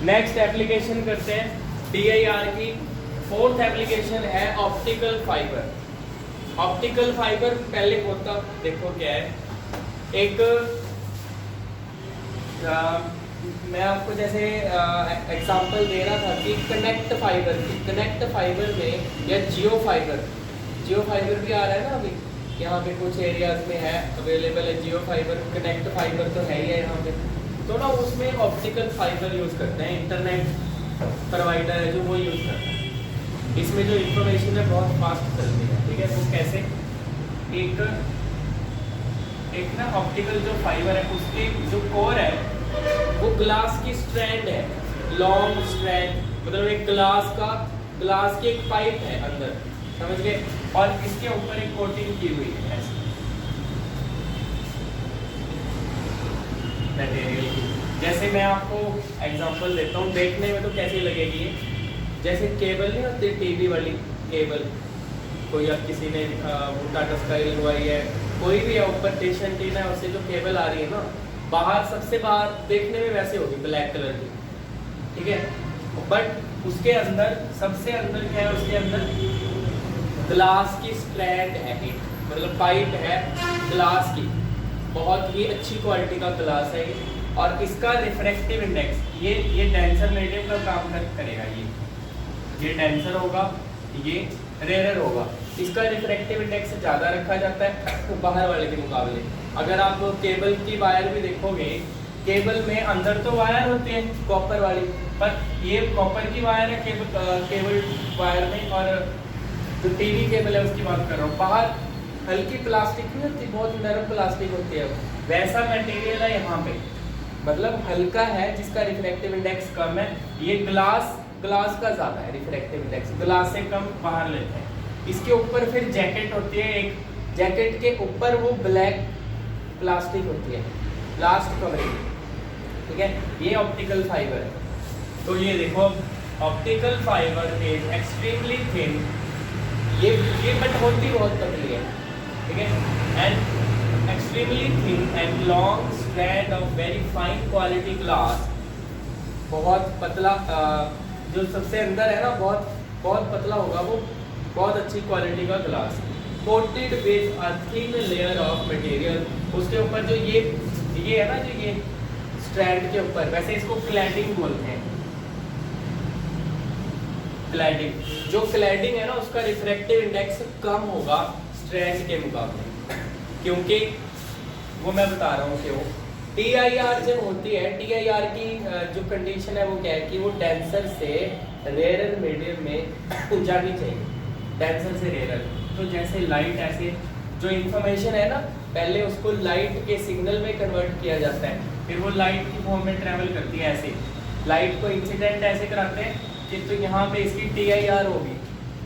Next application करते हैं DIR की। फोर्थ एप्लीकेशन है ऑप्टिकल फाइबर। ऑप्टिकल फाइबर पहले होता देखो क्या है, एक मैं आपको जैसे एग्जांपल दे रहा था कि कनेक्ट फाइबर की, कनेक्ट फाइबर में या जियो फाइबर भी आ रहा है ना अभी, यहाँ पे कुछ एरियाज में है अवेलेबल है जियो फाइबर। कनेक्ट फाइबर तो है ही है यहाँ पे, तो ना उसमें ऑप्टिकल फाइबर यूज़ करते हैं, इंटरनेट प्रोवाइडर है जो वो यूज़ करता है। इसमें जो इंफॉर्मेशन है बहुत फास्ट चलती है, ठीक है। वो कैसे, एक ना ऑप्टिकल जो फाइबर है उसके जो कोर है वो ग्लास की स्ट्रैंड है, लॉन्ग स्ट्रैंड, मतलब एक ग्लास की एक पाइप है अंदर, समझ गए, और इसके ऊपर एक कोटिंग की हुई है ऐसे मटेरियल की। जैसे मैं आपको एग्जांपल देता हूँ, देखने में तो कैसी लगेगी ये, जैसे केबल नहीं होती टीवी वाली केबल, कोई अब किसी ने वो टाटा स्काई लगवाई है, कोई भी है ऊपर टेशन एंटीना है, उससे जो केबल आ रही है ना बाहर, सबसे बाहर देखने में वैसे होगी ब्लैक कलर की, ठीक है। बट उसके अंदर सबसे अंदर क्या है, उसके अंदर ग्लास की स्ट्रैंड है एक, मतलब पाइप है ग्लास की, बहुत ही अच्छी क्वालिटी का ग्लास है ये। और इसका रिफ्रैक्टिव इंडेक्स ये डेंसर मीडियम का काम करेगा, ये डेंसर होगा, ये रेयर होगा। इसका रिफ्रैक्टिव इंडेक्स ज़्यादा रखा जाता है बाहर वाले के मुकाबले। अगर आप केबल की वायर भी देखोगे, केबल में अंदर तो वायर होती है कॉपर वाली, पर ये कॉपर की वायर है केबल वायर में, और जो टीवी केबल है उसकी बात कर रहा हूँ, बाहर हल्की प्लास्टिक नहीं होती, बहुत नरम प्लास्टिक होती है, वैसा मटेरियल है यहाँ पे, मतलब हल्का है जिसका रिफ्रैक्टिव इंडेक्स कम है। ये ग्लास का ज़्यादा है रिफ्रैक्टिव इंडेक्स, ग्लास से कम बाहर लेते हैं। इसके ऊपर फिर जैकेट होती है एक, जैकेट के ऊपर वो ब्लैक प्लास्टिक होती है लास्ट कवरिंग, ठीक है। ये ऑप्टिकल फाइबर है। तो ये देखो optical fibre is extremely thin, ये बट होती बहुत पतली है, ठीक है, and extremely thin and long strand of very fine quality glass, बहुत पतला, जो सबसे अंदर है ना बहुत पतला होगा वो, बहुत अच्छी क्वालिटी का glass, coated with a thin layer of material. उसके ऊपर जो ये है ना, जो ये स्ट्रैंड के ऊपर, वैसे इसको क्लैडिंग बोलते हैं, क्लैडिंग। जो क्लैडिंग है ना उसका रिफ्रैक्टिव इंडेक्स कम होगा स्ट्रैंड के मुकाबले, क्योंकि वो मैं बता रहा हूँ क्यों। DIR जब होती है, DIR की जो कंडीशन है वो क्या है कि वो डेंसर से रेयर मीडियम में जानी चाहिए, डेंसर से रेयर। तो जैसे लाइट, ऐसे जो इन्फॉर्मेशन है ना पहले उसको लाइट के सिग्नल में कन्वर्ट किया जाता है, फिर वो लाइट की फॉर्म में ट्रैवल करती है ऐसे, लाइट को इंसिडेंट ऐसे कराते हैं कि तो यहाँ पे इसकी DIR होगी,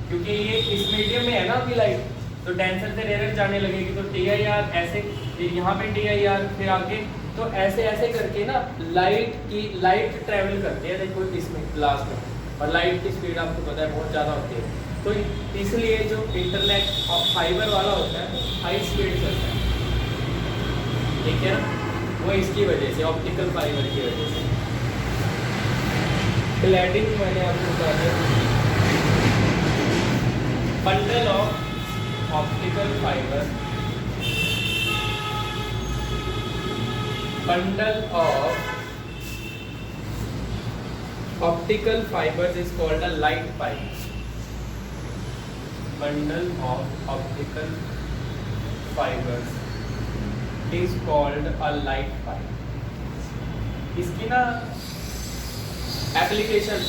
क्योंकि ये इस मीडियम में है ना अभी लाइट, तो डेंसर से रेयर जाने लगेगी, तो DIR ऐसे, यहाँ पे DIR, फिर आगे, तो ऐसे ऐसे करके ना लाइट ट्रैवल करती है, देखो इसमें ग्लास में, और लाइट की स्पीड आपको पता है बहुत ज़्यादा होती है, तो इसलिए जो इंटरनेट फाइबर वाला होता है हाई स्पीड चलता है, ठीक है ना, वो इसकी वजह से, ऑप्टिकल फाइबर की वजह से। क्लैडिंग मैंने आपको बता दिया, bundle of optical fibre, bundle of optical fibers is called a light pipe. Bundle of optical fibers is called a light pipe. इसकी ना एप्लीकेशन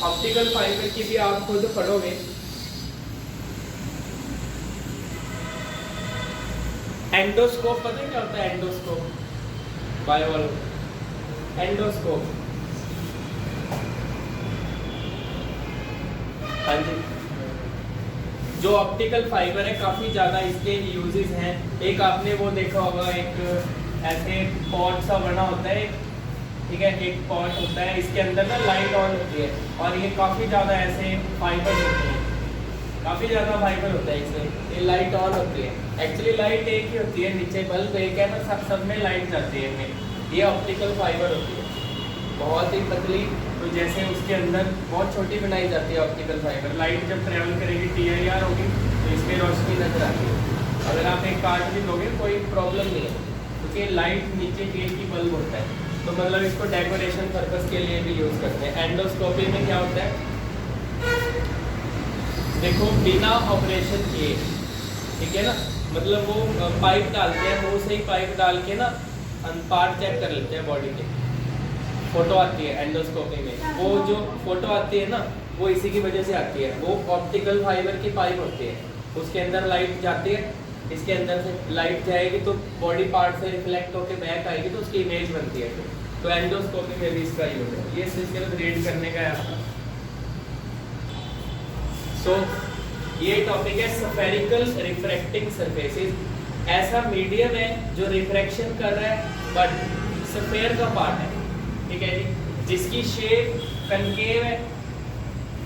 ऑप्टिकल फाइबर की भी आप खुद पढ़ोगे। एंडोस्कोप पता है क्या होता है? एंडोस्कोप, बायो एंडोस्कोप, हाँ जी। जो ऑप्टिकल फाइबर है काफ़ी ज़्यादा इसके यूजेस हैं। एक आपने वो देखा होगा, एक ऐसे पॉट सा बना होता है, ठीक है, एक पॉट होता है, इसके अंदर ना लाइट ऑन होती है, और ये काफ़ी ज़्यादा ऐसे फाइबर होते हैं, काफ़ी ज़्यादा फाइबर होता है इसमें, ये लाइट ऑन होती है। एक्चुअली लाइट एक ही होती है, नीचे बल्ब एक है, पर सब में लाइट जाती है इनमें, ये ऑप्टिकल फाइबर होती है। बहुत ही पतली, तो जैसे उसके अंदर बहुत छोटी बनाई जाती है ऑप्टिकल फाइबर। लाइट जब ट्रेवल करेगी TIR होगी तो इसमें रोशनी नजर आती है। अगर आप एक कार्ड भी लोगे कोई प्रॉब्लम नहीं है, क्योंकि लाइट नीचे की एक ही बल्ब होता है, तो मतलब इसको डेकोरेशन पर्पस के लिए भी यूज़ करते हैं। एंडोस्कोपी में क्या होता है, देखो बिना ऑपरेशन किए, ठीक है ना, मतलब वो पाइप डालते हैं, मुँह से ही पाइप डाल के ना पार्ट चेक कर लेते हैं बॉडी के। फोटो आती है एंडोस्कोपी में, वो जो फोटो आती है ना वो इसी की वजह से आती है। वो ऑप्टिकल फाइबर की पाइप होती है, उसके अंदर लाइट जाती है, इसके अंदर से लाइट जाएगी तो बॉडी पार्ट से रिफ्लेक्ट होकर बैक आएगी तो उसकी इमेज बनती है। तो एंडोस्कोपी में भी इसका यूज है। ये सिर्फ रीड करने का है आपका। सो ये टॉपिक है स्फेरिकल रिफ्रैक्टिंग सरफेसेस। ऐसा मीडियम है जो रिफ्रैक्शन कर रहा है बट स्फेयर का पार्ट है, ठीक है जी, जिसकी शेप कनकेव है।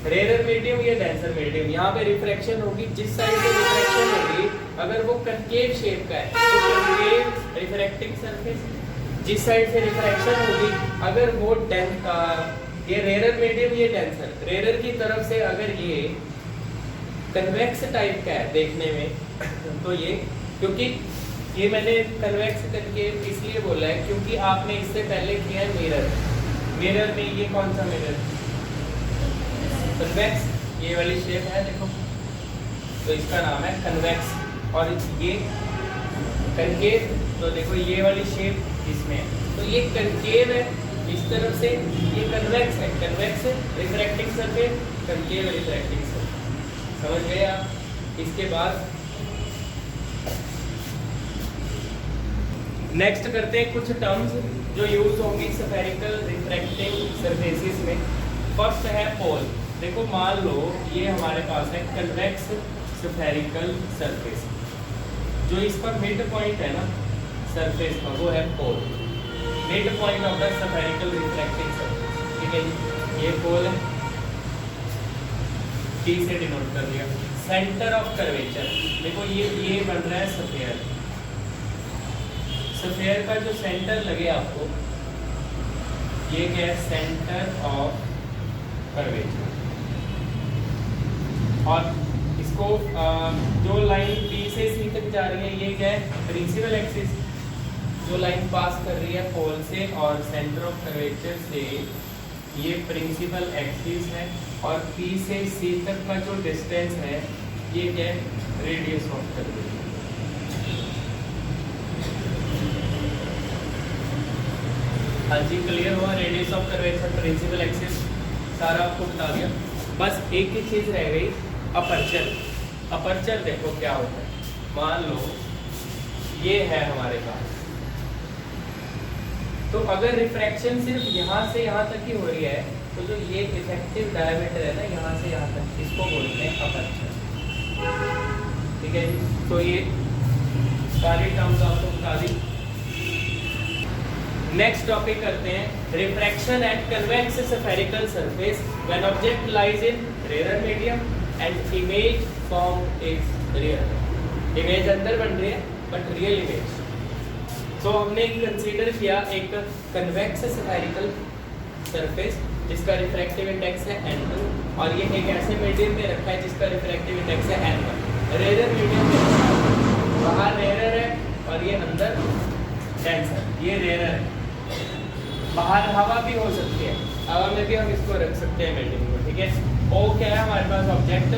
रेयर मीडियम या डेंसर मीडियम, यहाँ पे रिफ्रैक्शन होगी, जिस साइड से रिफ्रैक्शन होगी अगर वो कनकेव शेप का है तो कनकेव रिफ्रैक्टिंग सरफेस। जिस साइड से रिफ्रैक्शन होगी अगर वो ये रेयर मीडियम ये डेंसर, रेयर की तरफ से अगर ये कन्वेक्स टाइप का है देखने में तो ये, क्योंकि ये मैंने कन्वेक्स करके इसलिए बोला है क्योंकि आपने इससे पहले किया है मिरर। मिरर में ये कौन सा मिरर, कन्वेक्स, ये वाली शेप है देखो, तो इसका नाम है कन्वेक्स। और ये कनकेव, तो देखो ये वाली शेप इसमें है, तो ये कनकेव है इस तरफ से, ये कन्वेक्स है, convex refracting surface, concave refracting surface. समझ गए आप। इसके बाद नेक्स्ट करते हैं कुछ टर्म्स जो यूज होंगी स्फेरिकल रिफ्रैक्टिंग सरफेसेस में। फर्स्ट है पोल। देखो मान लो ये हमारे पास है कन्वेक्स स्फेरिकल सरफेस, जो इसका मिड पॉइंट है ना सरफेस का वो है pole, mid point of the spherical refracting surface, ठीक है जी, ये पोल है, T से डिनोट कर दिया। सेंटर ऑफ कर्वेचर, देखो ये बन रहा है स्फेयर, स्फेयर का जो सेंटर लगे आपको, ये क्या है, सेंटर ऑफ कर्वेचर। और इसको जो लाइन B से C तक जा रही है ये क्या है, प्रिंसिपल एक्सिस, जो लाइन पास कर रही है पोल से और सेंटर ऑफ कर्वेचर से, ये प्रिंसिपल एक्सिस है। और P से C तक का जो डिस्टेंस है ये क्या है, रेडियस ऑफ कर्वेचर। हाँ जी, क्लियर हुआ, radius of curvature, principal axis, सारा आपको बता दिया। बस एक ही चीज़ रह गई, अपर्चर। अपर्चर देखो क्या होता है, मान लो ये है हमारे पास, तो अगर रिफ्रैक्शन सिर्फ यहाँ से यहाँ तक ही हो रही है तो जो ये इफेक्टिव डायमीटर है ना यहाँ से यहाँ तक, इसको बोलते हैं अपर्चर, ठीक है जी। तो ये सारी टर्म्स आपको बता दी। नेक्स्ट टॉपिक करते हैं refraction at convex spherical surface when object lies in rarer medium and image form is real. Image अंदर बन रही है बट रियल इमेज। सो हमने कंसीडर किया एक कन्वेक्स स्फेरिकल सरफेस जिसका रिफ्रैक्टिव इंडेक्स है n2, और ये एक ऐसे मीडियम में रखा है जिसका रिफ्रैक्टिव इंडेक्स है n1। रेयर मीडियम में बाहर रेयर है और ये अंदर डेंसर, ये रेयर है। बाहर हवा भी हो सकती है, हवा में भी हम इसको रख सकते हैं मीडियम को, ठीक है। ओ क्या है हमारे पास, ऑब्जेक्ट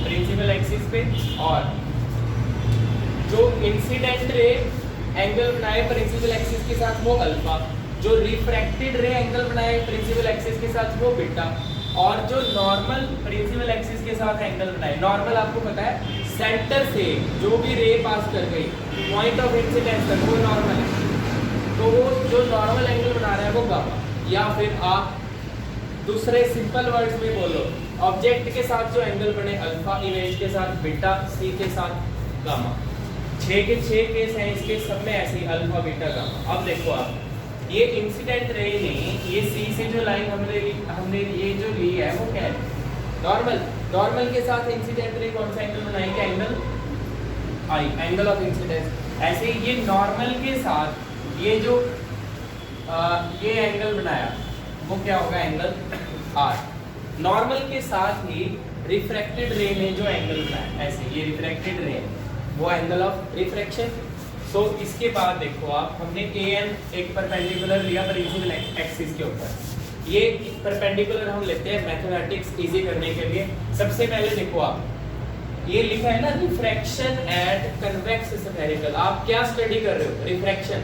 प्रिंसिपल एक्सिस पे, और जो इंसिडेंट रे एंगल बनाए प्रिंसिपल एक्सिस के साथ वो अल्फा, जो रिफ्रैक्टेड रे एंगल बनाए प्रिंसिपल एक्सिस के साथ वो बीटा, और जो नॉर्मल प्रिंसिपल एक्सिस के साथ एंगल बनाए, नॉर्मल आपको पता है सेंटर से जो भी रे पास कर गई पॉइंट ऑफ इंसिडेंस तक वो नॉर्मल है, तो वो जो नॉर्मल एंगल बना रहा है वो गामा। या फिर आप दूसरे सिंपल वर्ड्स में बोलो, ऑब्जेक्ट के साथ जो एंगल बने अल्फा, इमेज के साथ बीटा, सी के साथ गामा। 6 के 6 केस हैं इसके, सब में ऐसे ही अल्फा बीटा गामा। अब देखो आप ये इंसिडेंट रे ने ये सी से जो लाइन हमने ये जो ली है वो क्या है, नॉर्मल। नॉर्मल के साथ इंसिडेंट रे कौन सा एंगल बनाएंगे, angle I, angle of incidence. ऐसे ये नॉर्मल के साथ ये जो ये एंगल बनाया वो क्या होगा, एंगल आर। नॉर्मल के साथ ही रिफ्रैक्टेड रे में जो एंगल बना है ऐसे, ये रिफ्रैक्टेड रे वो एंगल ऑफ रिफ्रैक्शन। सो इसके बाद देखो आप, हमने ए एन एक परपेंडिकुलर लिया प्रिंसिपल एक्सिस के ऊपर। ये परपेंडिकुलर हम लेते हैं मैथमेटिक्स इजी करने के लिए। सबसे पहले देखो आप, ये लिखा है ना रिफ्रैक्शन एट कन्वेक्स स्फेरिकल। आप क्या स्टडी कर रहे हो, रिफ्रैक्शन।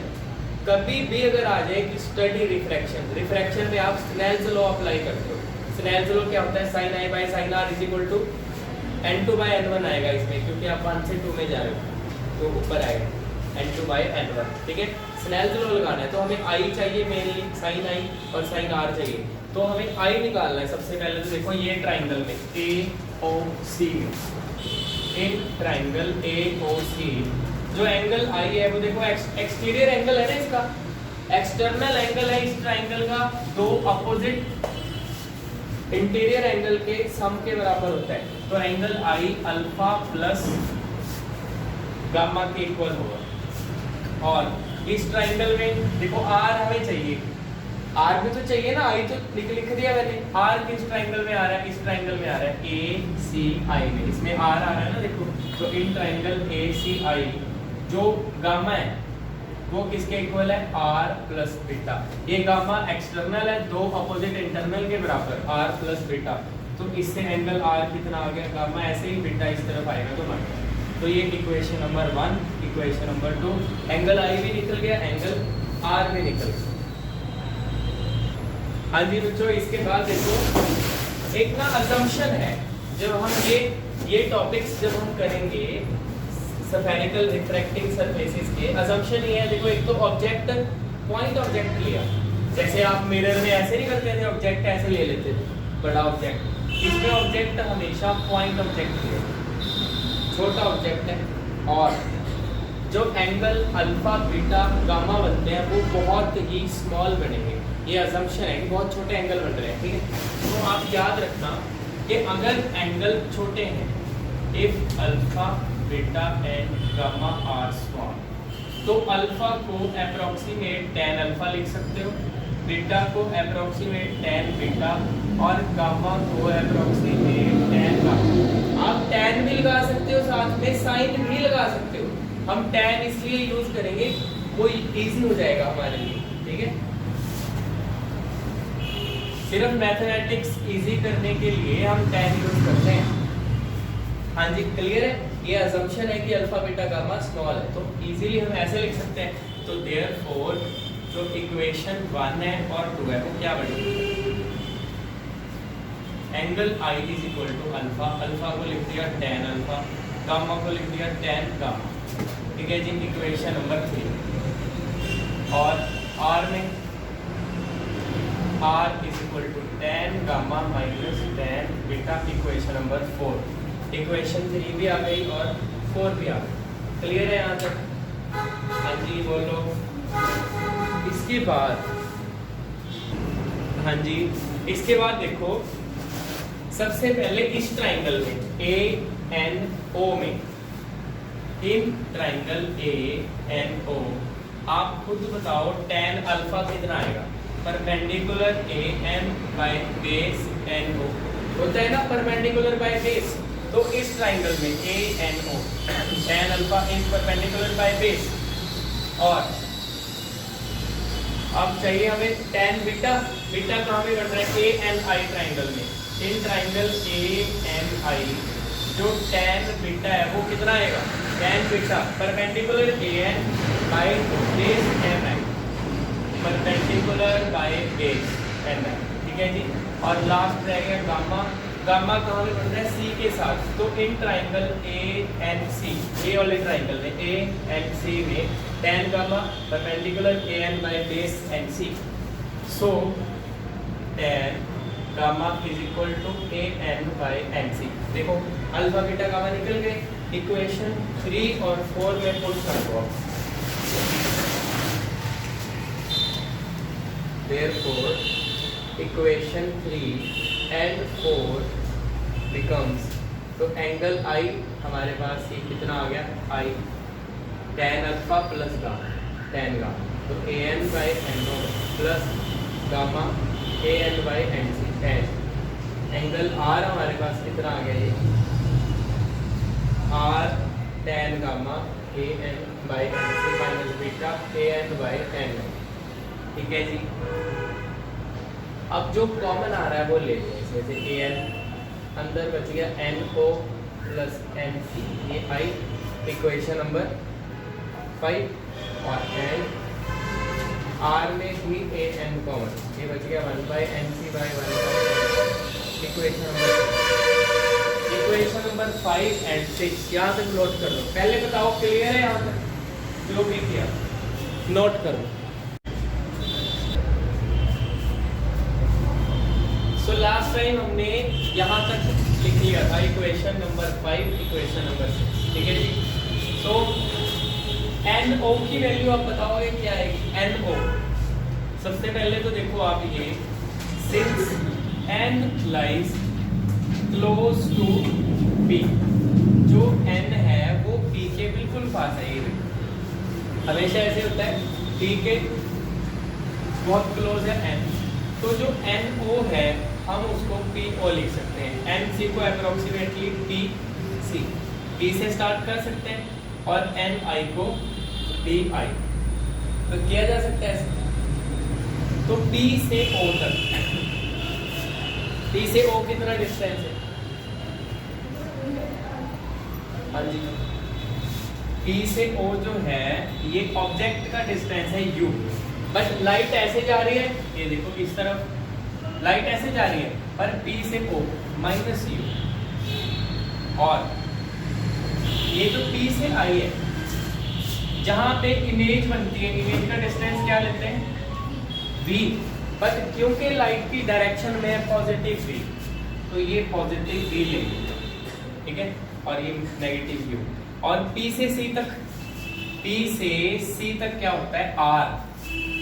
कभी भी अगर आ जाए कि स्टडी रिफ्रैक्शन, रिफ्रैक्शन में आप स्नेल्स लॉ अप्लाई करते हो। स्नेल्स लॉ क्या होता है, sine I by sine are is equal to n2 by n1 आएगा इसमें, क्योंकि आप 1 से 2 में जा रहे हो तो ऊपर आएगा n2 बाय n1। ठीक है, स्नेल्स लॉ लगाना है तो हमें i चाहिए मेनली, साइन i और साइन r चाहिए। तो हमें i निकालना है सबसे पहले। तो देखो ये ट्राइंगल में AOC, एक ट्राइंगल AOC, जो एंगल I है वो देखो एक्सटीरियर एंगल है ना इसका, एक्सटर्नल एंगल है इस ट्राइंगल का, दो अपोजिट इंटीरियर एंगल के सम के बराबर होता है। तो angle I alpha plus gamma के इक्वल होगा। और इस ट्राइंगल में देखो R हमें चाहिए, R भी तो चाहिए ना, I तो लिख दिया मैंने। R किस ट्राइंगल में आ रहा है, इस ट्राइंगल में आ रहा है ACI में, इसमें R आ रहा है ना देखो। तो इन ट्राइंगल ACI जो गामा है वो किसके इक्वल है, R प्लस बीटा। ये गामा एक्सटर्नल है, दो अपोजिट इंटरनल के बराबर R प्लस बीटा। तो इससे एंगल R कितना आ गया, गामा ऐसे ही बीटा इस तरफ आएगा तो माइनस। तो ये equation number 1। Equation number 2, angle I भी निकल गया, एंगल R भी निकल गया। हाँ जी बच्चों, इसके बाद देखो एक ना अजम्पशन है, जब हम ये टॉपिक्स जब हम करेंगे स्फेरिकल रिफ्रैक्टिंग सरफेसेस के, अजम्पशन ये है देखो, एक तो ऑब्जेक्ट, पॉइंट ऑब्जेक्ट लिया, जैसे आप मिरर में ऐसे नहीं करते थे, ऑब्जेक्ट ऐसे ले लेते थे बड़ा ऑब्जेक्ट, इसमें ऑब्जेक्ट हमेशा पॉइंट ऑब्जेक्ट लिया, छोटा ऑब्जेक्ट है। और जो एंगल अल्फा बीटा गामा बनते हैं वो बहुत ही स्मॉल बनेंगे। ये अजम्पशन है कि बहुत छोटे एंगल बन रहे हैं, ठीक है। तो आप याद रखना कि अगर एंगल छोटे हैं, if alpha beta and gamma are small, तो अल्फा को अप्रोक्सीमेट tan अल्फा लिख सकते हो, बीटा को अप्रोक्सीमेट tan बीटा और गामा को अप्रोक्सीमेट tan गामा। आप tan भी लगा सकते हो, साथ में साइन भी लगा सकते हो। हम tan इसलिए यूज करेंगे वो इजी हो जाएगा हमारे लिए, ठीक है। सिर्फ मैथमेटिक्स इजी करने के लिए हम tan यूज करते हैं। हाँ जी, क्लियर है। ये अजम्पशन है कि अल्फा बीटा गामा स्मॉल है, तो इजीली हम ऐसे लिख सकते हैं। तो देयरफॉर जो इक्वेशन 1 है और 2 है वो क्या बनेगी, angle I is equal to alpha, alpha को लिख दिया tan अल्फा, गामा को लिख दिया tan गामा, ठीक है जी। Equation number 3। और R में R is equal to tan gamma minus tan beta, equation number 4। Equation 3 भी आ गई और 4 भी आ गई। क्लियर है यहाँ तक? हाँ जी बोलो। इसके बाद, हाँ जी, इसके बाद देखो सबसे पहले इस ट्राइंगल में ANO में, इन ट्राइंगल ANO आप खुद बताओ tan अल्फा कितना आएगा, perpendicular AN by base NO होता है ना, परपेंडिकुलर बाय बेस। तो इस ट्राइंगल में ANO tan alpha is perpendicular by base, और अब चाहिए हमें tan बीटा। बीटा कहाँ पे बन रहा है, ANI ट्राइंगल में। इन ट्राइंगल ANI जो tan बीटा है वो कितना आएगा, tan beta perpendicular AN by base MI, perpendicular by base MI, ठीक है जी। और लास्ट रह गया गामा। गामा कहाँ पे बन रहा है, C के साथ। तो इन ट्राइंगल ANC, ए वाले ट्राइंगल में ANC में tan gamma perpendicular AN by base NC, so tan gamma is equal to AN by NC। देखो अल्फा बीटा गामा निकल गए। इक्वेशन 3 और 4 में पुट कर दो आप। Therefore, equation 3 and 4 becomes, तो एंगल I हमारे पास ये कितना आ गया, I tan alpha plus gamma, tan gamma, तो AN by NO plus gamma A N by N C tan. Angle R हमारे पास कितना आ गया ये R tan gamma A N by N C minus beta A N by N. ठीक है जी। अब जो कॉमन आ रहा है वो ले लें, जैसे ए एन अंदर बच गया N O plus N C, ये आई इक्वेशन नंबर 5 और एन आर में भी ए एन कॉमन, ये बच गया 1 by N C by 1 by equation number 5 and 6। यहाँ तक नोट कर लो, पहले बताओ क्लियर है यहाँ तक जो भी किया नोट करो। सो लास्ट टाइम हमने यहाँ तक लिख लिया था इक्वेशन नंबर 5 इक्वेशन नंबर 6। ठीक है जी। सो एन ओ की वैल्यू आप बताओगे क्या आएगी। एन ओ सबसे पहले तो देखो आप ये since N lies close to P, जो एन है वो पी के बिल्कुल पास है। ये हमेशा ऐसे होता है, पी के बहुत क्लोज है एन, तो जो एन ओ है हम उसको पी ओ लिख सकते हैं। एन सी को अप्रोक्सीमेटली पी सी, पी से स्टार्ट कर सकते हैं और एन आई को डी आई, तो किया जा सकता है ऐसे। तो P से O तक, P से O कितना डिस्टेंस है। हाँ जी, P से O जो है ये ऑब्जेक्ट का डिस्टेंस है U, बट लाइट ऐसे जा रही है, ये देखो इस तरफ लाइट ऐसे जा रही है, पर P से O माइनस U, और ये जो P से I है जहां पे इमेज बनती है, इमेज का डिस्टेंस क्या लेते हैं v, बट क्योंकि लाइट की डायरेक्शन में है पॉजिटिव v, तो ये पॉजिटिव v लेंगे। ठीक है, और ये नेगेटिव u। और p से c तक, p से c तक क्या होता है r,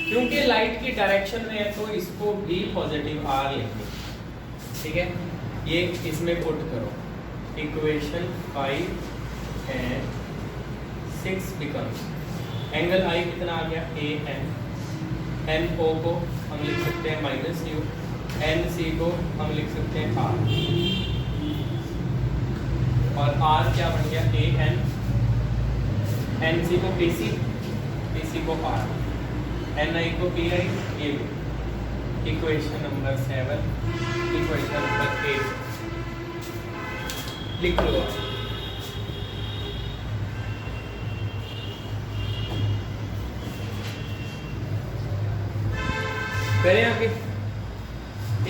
क्योंकि लाइट की डायरेक्शन में है तो इसको भी पॉजिटिव r लेंगे। ठीक है, ये इसमें पुट करो इक्वेशन 5 एंड 6 बिकम्स एंगल आई कितना आ गया ए एन, एन ओ को हम लिख सकते हैं माइनस यू, एन सी को हम लिख सकते हैं आर, और आर क्या बन गया ए एन, एन सी को पी सी, पी सी को आर, एन आई को पी आई, ये इक्वेशन नंबर 7 इक्वेशन नंबर 8 लिख लो। करें आगे,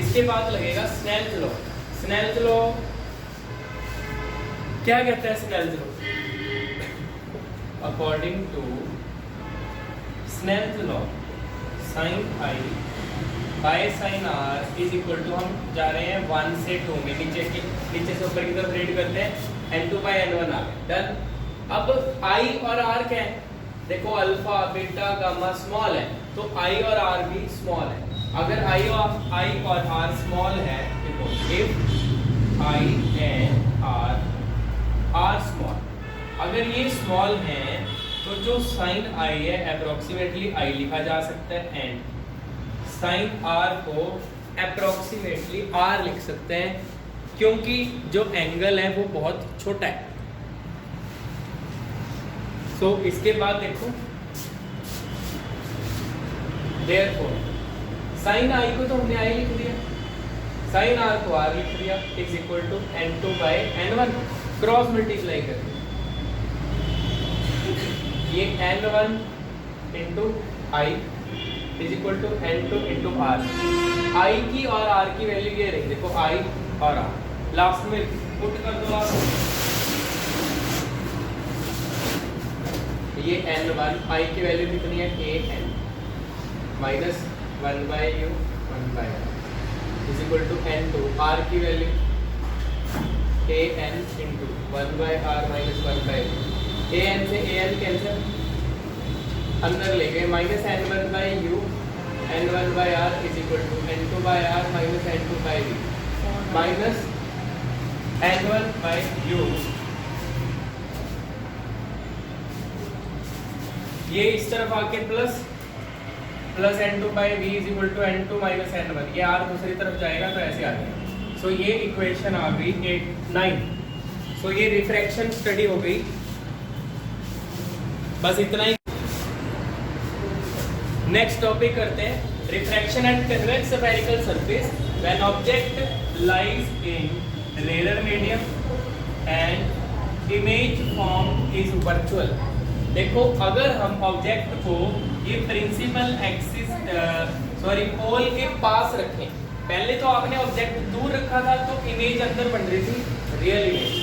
इसके बाद लगेगा स्नेल्स लॉ। स्नेल्स लॉ क्या कहता है Snell's law? According to Snell's law sine I by sine are is equal to, हम जा रहे हैं 1 से 2 में, नीचे से ऊपर की तरफ रीड करते हैं, n2 बाय n1 आ गया, डन। अब आई और आर क्या है, देखो अल्फा बीटा गामा स्मॉल है, तो आई और आर भी स्मॉल है। अगर आई और आर स्मॉल है, देखो if I and R small, अगर ये स्मॉल है तो जो साइन आई है अप्रोक्सीमेटली आई लिखा जा सकता है, एंड साइन आर को अप्रोक्सीमेटली आर लिख सकते हैं, क्योंकि जो एंगल है वो बहुत छोटा है। सो इसके बाद देखो देयरफॉर साइन आई को तो हमने आई लिख दिया, साइन आर को आर लिख दिया, is equal to n2 by n1, cross multiply कर ये n1 into I is equal to n2 into R. I की और आर की वैल्यू ये रही, देखो आई और आर, लास्ट में पुट कर दो आप, ये n1 आई की वैल्यू कितनी है a n minus 1 by u 1 by is equal to n2, r की value a n into 1 by r minus 1 by a n से a n कैंसिल, अंदर ले गए, minus n1 by u n1 by r is equal to n2 by r minus n2 by v minus n1 by u। ये इस तरफ आके plus plus N two by V is equal to N two minus N one, ये are दूसरी तरफ जाएगा तो ऐसे आ जाएगा। सो ये इक्वेशन आ गई 9। सो ये रिफ्रैक्शन स्टडी हो गई, बस इतना ही। नेक्स्ट टॉपिक करते हैं, refraction at convex spherical surface when object lies in rarer medium and image form is virtual. देखो अगर हम ऑब्जेक्ट को ये प्रिंसिपल एक्सिस पोल के पास रखें, पहले तो आपने ऑब्जेक्ट दूर रखा था तो इमेज अंदर बन रही थी रियल इमेज,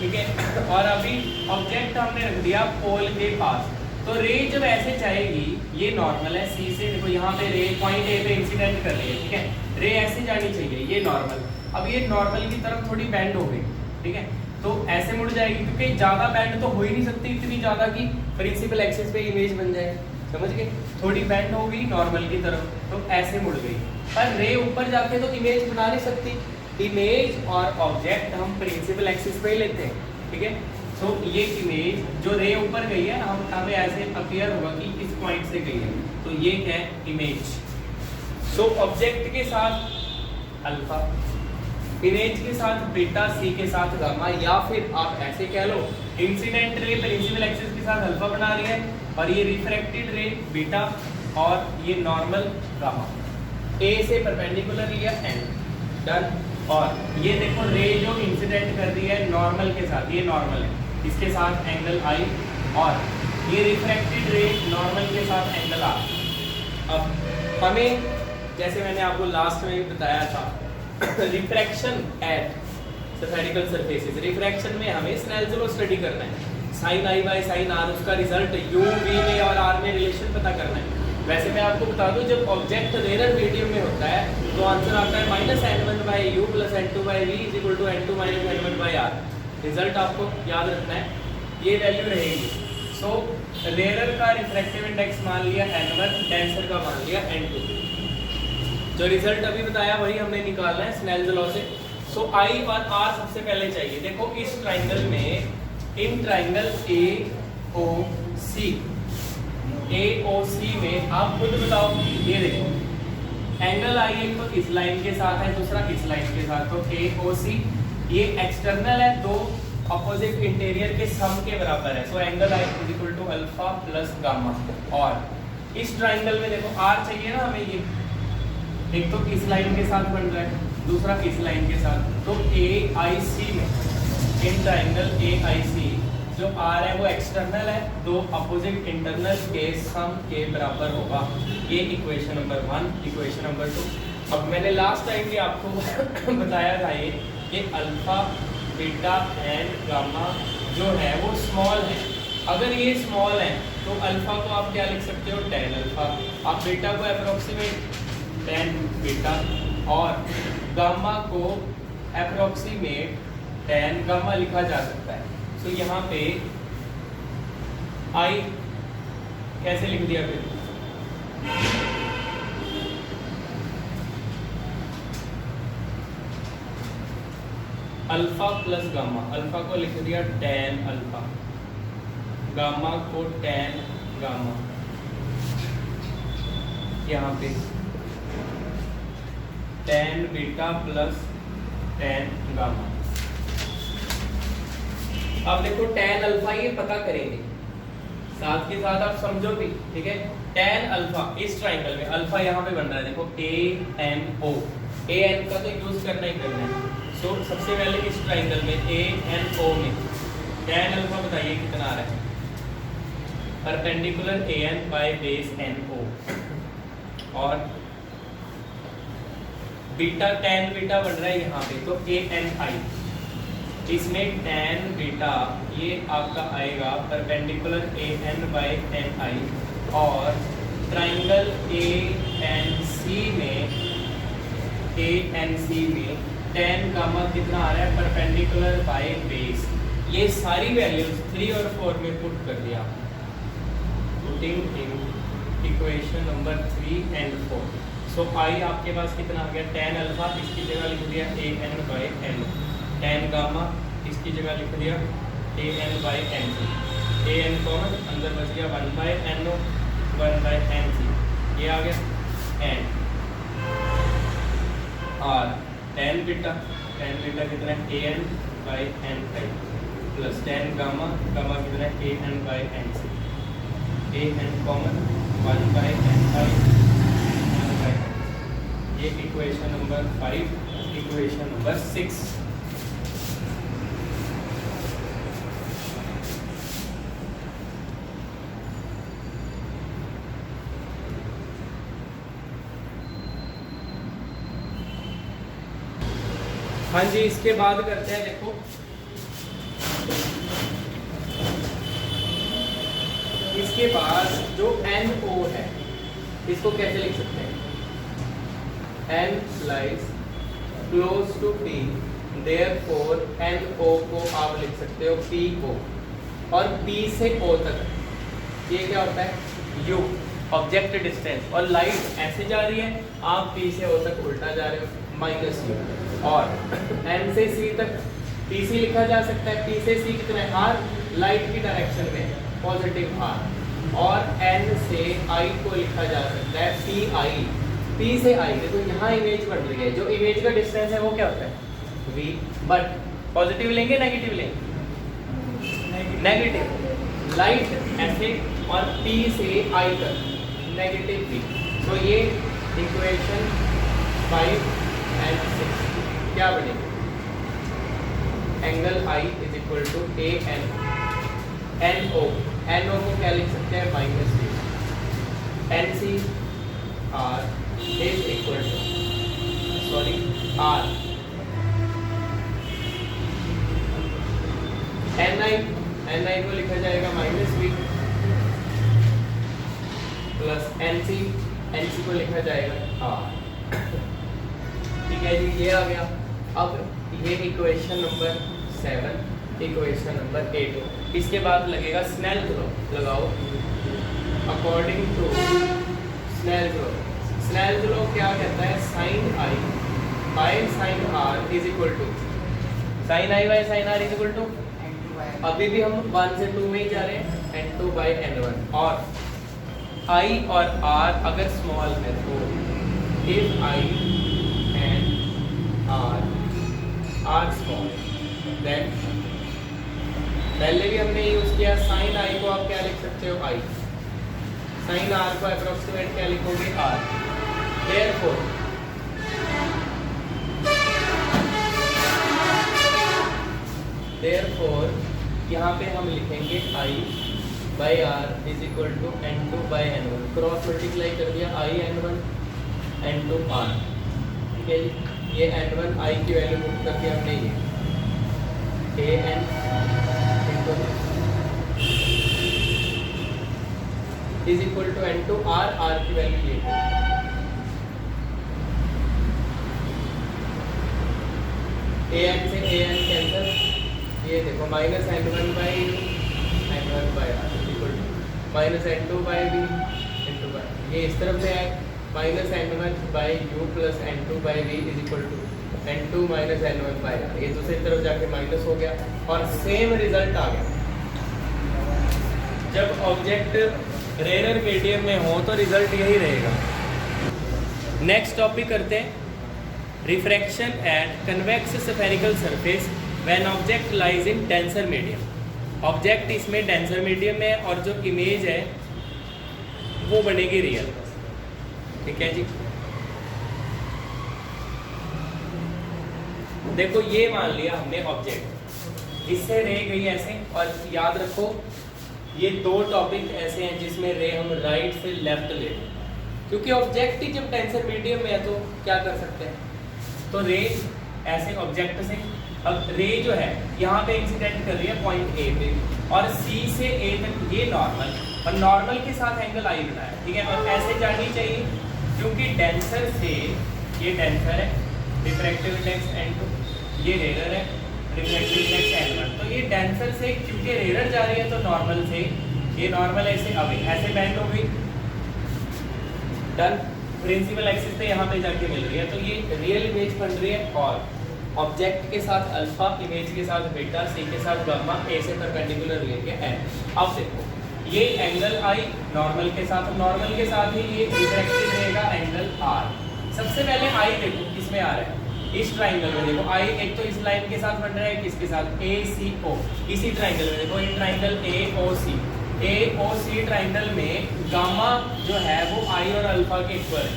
ठीक है, और अभी ऑब्जेक्ट हमने रख दिया पोल के पास, तो रे जब ऐसे जाएगी, ये नॉर्मल है सी से, देखो यहाँ पे रे पॉइंट ए पे इंसिडेंट कर रही है, ठीक है, रे ऐसे जानी चाहिए, ये नॉर्मल। अब ये नॉर्मल की तरफ थोड़ी बैंड हो गई, ठीक है, तो ऐसे मुड़ जाएगी, क्योंकि ज्यादा बैंड तो हो ही नहीं सकती इतनी ज्यादा कि प्रिंसिपल एक्सिस पे इमेज बन जाए, समझ गए, थोड़ी बैंड हो गई नॉर्मल की तरफ, तो ऐसे मुड़ गई, पर रे ऊपर जाके तो इमेज बना नहीं सकती। इमेज और ऑब्जेक्ट हम प्रिंसिपल एक्सिस पे ही लेते हैं, ठीक है। सो ये इमेज जो रे ऊपर गई है, हम हमें ऐसे अपीयर होगा कि इस पॉइंट से गई है, तो ये क्या है, इमेज। सो ऑब्जेक्ट के साथ अल्फा, इमेज के साथ बीटा, सी के साथ गामा, या फिर आप ऐसे कह लो इंसिडेंट रे प्रिंसिपल एक्सिस के साथ अल्फा बना रही है, और ये रिफ्रैक्टेड रे बीटा, और ये नॉर्मल गामा। ए से परपेंडिकुलर लिया एन, डन। और ये देखो रे जो इंसिडेंट कर रही है नॉर्मल के साथ, ये नॉर्मल है, इसके साथ एंगल आई, और ये रिफ्रैक्टेड रे नॉर्मल के साथ एंगल आर। अब हमें, जैसे मैंने आपको लास्ट में भी बताया था, refraction at spherical surfaces, refraction में हमें स्नेल्स लॉ स्टडी करना है, sine I by sine R, उसका रिजल्ट यू वी में और आर में रिलेशन पता करना है। वैसे मैं आपको बता दूं, जब ऑब्जेक्ट रेयर मीडियम में होता है तो आंसर आता है minus N one by U plus N two by V is equal to N two minus N one by R. Result आपको याद रखना है, ये वैल्यू रहेगी। सो रेयर का रिफ्रैक्टिव इंडेक्स मान लिया n1, डेंसर का मान लिया n2। जो रिजल्ट अभी बताया वही हमने निकालना है स्नेल्स लॉ से। सो आई और आर सबसे पहले चाहिए। देखो इस ट्राइंगल में, इन ट्राइंगल AOC में आप खुद बताओ, ये देखो एंगल आई एक तो इस लाइन के साथ है, दूसरा इस लाइन के साथ, तो AOC ये एक्सटर्नल है, दो अपोजिट इंटीरियर के सम के बराबर है। So angle I is equal to alpha plus gamma. और इस ट्राइंगल में देखो आर चाहिए ना हमें, ये एक तो इस लाइन के साथ बन रहा है, दूसरा इस लाइन के साथ, तो AIC में, इन ट्राइंगल AIC जो आर है वो एक्सटर्नल है, दो अपोजिट इंटरनल के सम के बराबर होगा। ये इक्वेशन नंबर 1। इक्वेशन नंबर 2, अब मैंने लास्ट टाइम भी आपको बताया था ये कि अल्फा बीटा एंड गामा जो है वो स्मॉल है। अगर ये स्मॉल है तो अल्फा को आप क्या लिख सकते हो, tan अल्फा, आप बीटा को अप्रोक्सीमेट tan बीटा, और गामा को अप्रोक्सीमेट tan गामा लिखा जा सकता है। तो यहाँ पे आई कैसे लिख दिया फिर, अल्फा प्लस गामा, अल्फा को लिख दिया tan अल्फा, गामा को tan गामा, यहाँ पे tan beta plus tan gamma. अब देखो tan अल्फा ये पता करेंगे, साथ के साथ आप समझो भी, ठीक है। tan अल्फा इस ट्राइंगल में, अल्फा यहाँ पे बन रहा है, देखो ANO, AN का तो यूज करना ही करना है। सो सबसे पहले इस ट्राइंगल में ANO में tan अल्फा बताइए कितना आ रहा है, perpendicular AN by base NO, और बीटा tan बीटा बन रहा है यहाँ पे, तो ANI, इसमें tan बीटा ये आपका आएगा परपेंडिकुलर AN बाय NI, और ट्राइंगल ANC में tan गामा कितना आ रहा है, परपेंडिकुलर बाय बेस। ये सारी वैल्यूज 3 और 4 में पुट कर दिया, putting in equation number 3 and 4। सो आई आपके पास कितना आ गया, tan अल्फा, इसकी जगह लिख दिया AN by NO, tan gamma इसकी जगह लिख दिया AN by NC, AN common अंदर बच गया 1 बाय NO 1 बाय NC, ये आ गया एंड आर tan बीटा कितना है A N by N I plus tan gamma कितना है A N by N C A N common 1 by N I ये इक्वेशन नंबर 5। इक्वेशन नंबर 6 हाँ जी, इसके बाद करते हैं, देखो इसके बाद जो NO है इसको कैसे लिख सकते हैं? N lies close to P, therefore NO को आप लिख सकते हो P को, और P से O तक ये क्या होता है? U, ऑब्जेक्ट डिस्टेंस, और लाइट ऐसे जा रही है, आप P से O तक उल्टा जा रहे हो, माइनस U, और N से C तक PC लिखा जा सकता है। P से C कितना है? R, लाइट की डायरेक्शन में पॉजिटिव R, और N से I को लिखा जा सकता है PI, P से I। देखो यहाँ इमेज बन रही है, जो इमेज का डिस्टेंस है वो क्या होता है? V, बट पॉजिटिव लेंगे नेगेटिव लेंगे? नेगेटिव। लाइट ऐसे और P से I तक नेगेटिव V। तो ये इक्वेशन 5 एंड 6 क्या बनेगी? Angle I is equal to A N NO को क्या लिख सकते हैं? Minus V। NC R is equal to R NI को लिखा जाएगा माइनस V प्लस NC को लिखा जाएगा R। ठीक है जी, ये आ गया। अब ये इक्वेशन नंबर 7, इक्वेशन नंबर 8। इसके बाद लगेगा स्नेल लॉ, लगाओ। अकॉर्डिंग टू स्नेल लॉ क्या कहता है? Sine I by sine R is equal to sine I by sine R is equal to, अभी भी हम 1 से 2 में ही जा रहे हैं, N2 बाय N1, और I और R अगर स्मॉल है तो if I R small, then पहले भी हमने यूज किया साइन I को आप क्या लिख सकते हो? I, साइन R को अप्रोक्सीमेट क्या लिखोगे? R। therefore यहाँ पे हम लिखेंगे I by R is equal to N2 by N1, cross multiply कर दिया I N1 N2 R। ठीक है जी, ये N1 I की वैल्यू पुट करके हमने ये AN is equal to N2 R की वैल्यू ये है। AN से AN कैंसिल, ये देखो minus N1 by N1 by R equal to minus N2 by V N2 by, ये इस तरफ से है minus N1 by U plus N2 by V is equal to N2 minus N1 by R। ये दूसरी तरफ जाके माइनस हो गया और सेम रिजल्ट आ गया। जब ऑब्जेक्ट रेयर मीडियम में हो तो रिजल्ट यही रहेगा। नेक्स्ट टॉपिक करते हैं, refraction at convex spherical surface when object lies in denser medium. Object इसमें डेंसर मीडियम में, और जो इमेज है वो बनेगी रियल। ठीक है जी, देखो ये मान लिया हमने ऑब्जेक्ट, इससे रे गई ऐसे, और याद रखो ये दो टॉपिक ऐसे हैं जिसमें रे हम राइट से लेफ्ट ले लें, क्योंकि ऑब्जेक्ट ही जब टेंसर मीडियम में है तो क्या कर सकते हैं? तो रे ऐसे ऑब्जेक्ट से, अब रे जो है यहाँ पे इंसिडेंट कर रही है पॉइंट ए पे, और सी से ए तक ये नॉर्मल, और नॉर्मल के साथ एंगल आई बनाया। ठीक है, और ऐसे जानी चाहिए क्योंकि डेंसर से, ये डेंसर है, रिफ्रैक्टिव इंडेक्स N2, ये रेयर है, रिफ्रैक्टिव इंडेक्स N1। तो ये डेंसर से क्योंकि रेयर जा रही है तो नॉर्मल से, ये नॉर्मल ऐसे अवे ऐसे बैंड हो गई, डन। प्रिंसिपल एक्सिस पे यहाँ पे जाके मिल रही है, तो ये रियल इमेज बन रही है, और ऑब्जेक्ट के साथ अल्फा, इमेज के साथ बीटा, सी के साथ गामा, ए से परपेंडिकुलर लेके एन। अब देखो ये एंगल आई नॉर्मल के साथ ही ये इंटरेक्टेड रहेगा एंगल आर। सबसे पहले आई देखो किसमें आ रहा है, इस ट्राइंगल में देखो आई एक तो इस लाइन के साथ बन रहा है, किसके साथ, ए सी ओ। इसी ट्राइंगल में देखो, ये triangle A O C triangle में गामा जो है वो आई और अल्फा के इक्वल है।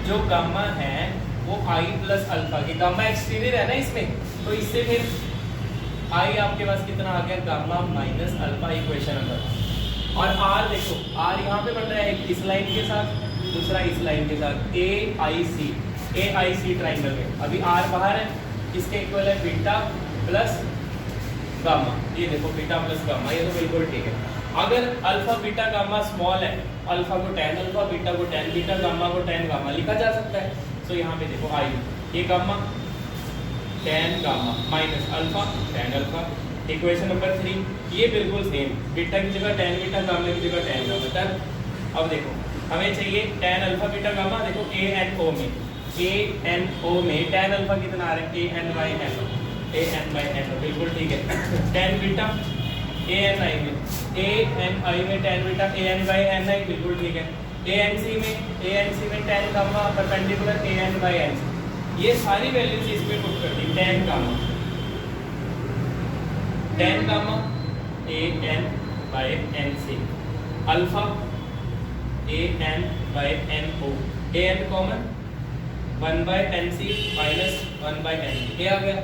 जो गामा है वो आई प्लस अल्फा की, गामा एक्सटीरियर है ना इसमें, तो इससे फिर आई आपके पास कितना आ गया, gamma minus alpha, equation number. और आर देखो, आर यहाँ पे बन रहा है इस लाइन के साथ, दूसरा इस लाइन के साथ, ए आई सी ट्राइंगल में। अभी आर बाहर है, किसके इक्वल है, बीटा प्लस गामा। ये देखो बीटा प्लस गामा, ये तो बिल्कुल ठीक है। अगर अल्फा बीटा गामा स्मॉल है, अल्फा को tan अल्फा, बीटा को tan बीटा, गामा को tan गामा लिखा जा सकता है। तो यहाँ पे देखो आई, ये gamma tan gamma minus alpha tan alpha, equation number 3। ये बिल्कुल सेम, बीटा की जगह tan बीटा, गामा की जगह tan गामा। तब अब देखो हमें चाहिए tan अल्फा बीटा गामा। देखो ए एन ओ में tan अल्फा कितना आ रहा है, ए एन बाई एन, बिल्कुल ठीक है। tan beta A N I में tan beta A N by N I, बिल्कुल ठीक है। ए एन सी में tan gamma perpendicular A N by N. ये सारी वैल्यूज इसमें पुट कर दी, tan gamma A N by N C, alpha A N by N O, A N common 1 by N C minus 1 by N, ये आ गया।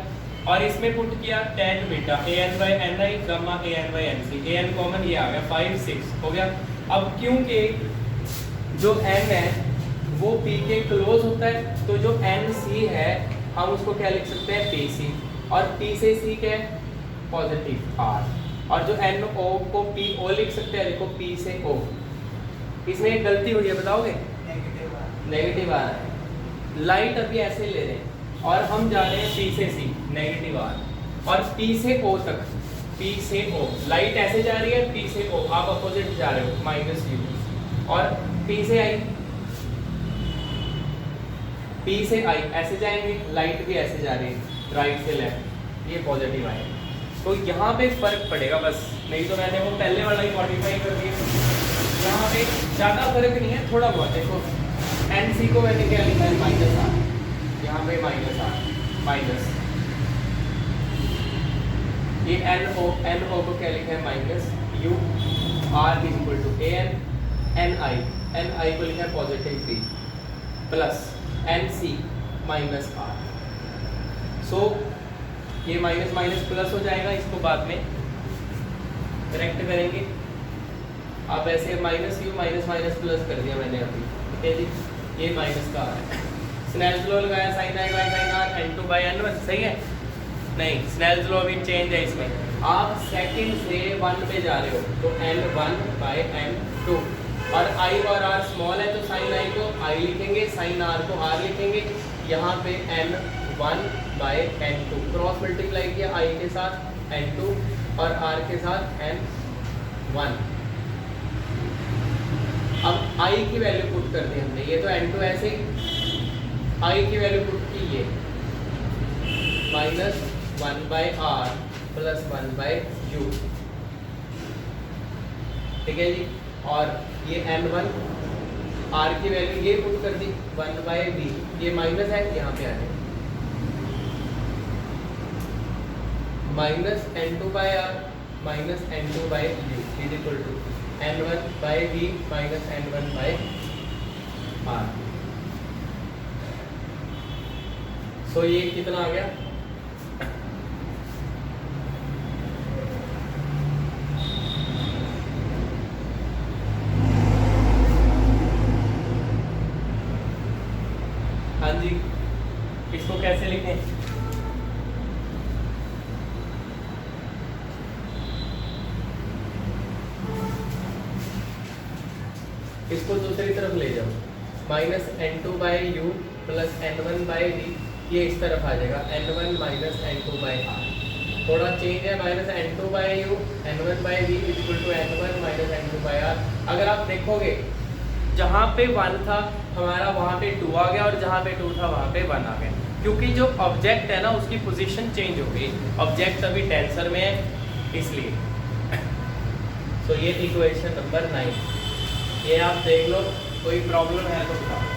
और इसमें पुट किया tan beta A N by N I, gamma A N by N C, A N common, ये आ गया 5 6 हो गया। अब क्योंकि जो n है वो p के क्लोज होता है, तो जो NC है हम उसको क्या लिख सकते हैं, PC, और P से C क्या है, पॉजिटिव R, और जो NO को PO लिख सकते हैं, देखो P से O। इसमें एक गलती हुई है, बताओगे, नेगेटिव आ रहा है। लाइट अभी ऐसे ले रहे हैं और हम जा रहे हैं P से C, नेगेटिव R, और P से O तक, P से O लाइट ऐसे जा रही है, P से O आप अपोजिट जा रहे हो, माइनस U, और P से I, P से I ऐसे जाएंगे, लाइट भी ऐसे जा रही है राइट से लेफ्ट, ये पॉजिटिव आए। तो यहाँ पे फर्क पड़ेगा बस, नहीं तो मैंने वो पहले वाला ही मॉडिफाई कर दिया। यहाँ पे ज़्यादा फर्क नहीं है, थोड़ा बहुत। देखो NC को मैंने क्या लिखा है, माइनस आर, यहाँ पे माइनस आर माइनस, ये NO को क्या लिखा है, minus U, R is equal to AN, NI को लिखा है positive P, plus NC minus R। So ये माइनस माइनस प्लस हो जाएगा, इसको बाद में करेक्ट करेंगे। अब ऐसे minus U minus minus plus कर दिया मैंने अभी, ठीक है जी। ये माइनस का है, स्नेल्स लॉ लगाया, sin I by sin R n2 by n1, सही है। नहीं, स्नेल्स लॉ भी चेंज है इसमें, आप सेकंड से 1 पे जा रहे हो तो n1 बाई n2, और I और R स्मॉल है तो sin I को I लिखेंगे, sin R को R लिखेंगे। यहाँ पे n1 by n2 cross multiply किया I के साथ n2 और R के साथ n1। अब I की वैल्यू पुट कर दी हमने, ये तो n2 ऐसे ही, I की वैल्यू पुट की, ये minus 1 by R plus 1 by U, ठीक है जी। और ये n1 R की वैल्यू ये पुट कर दी 1 बाई V, ये माइनस है यहाँ पे आ जाए, minus n2 by R minus n2 by U is equal to n1 by V minus n1 by R। So ये कितना आ गया, हाँ जी, इसको कैसे लिखें, इसको दूसरी तरफ ले जाओ, minus n2 by U plus n1 by V, ये इस तरफ आ जाएगा n1 minus n2 by r। थोड़ा चेंज है, minus n2 by U n1 by V equal to n1 minus n2 by r। अगर आप देखोगे जहाँ पे 1 था हमारा वहाँ पे 2 आ गया, और जहाँ पे 2 था वहाँ पे 1 आ गया, क्योंकि जो ऑब्जेक्ट है ना उसकी पोजीशन चेंज हो गई। ऑब्जेक्ट अभी टेंसर में है इसलिए। सो ये इक्वेशन नंबर 9, ये आप देख लो, कोई प्रॉब्लम है तो बताओ।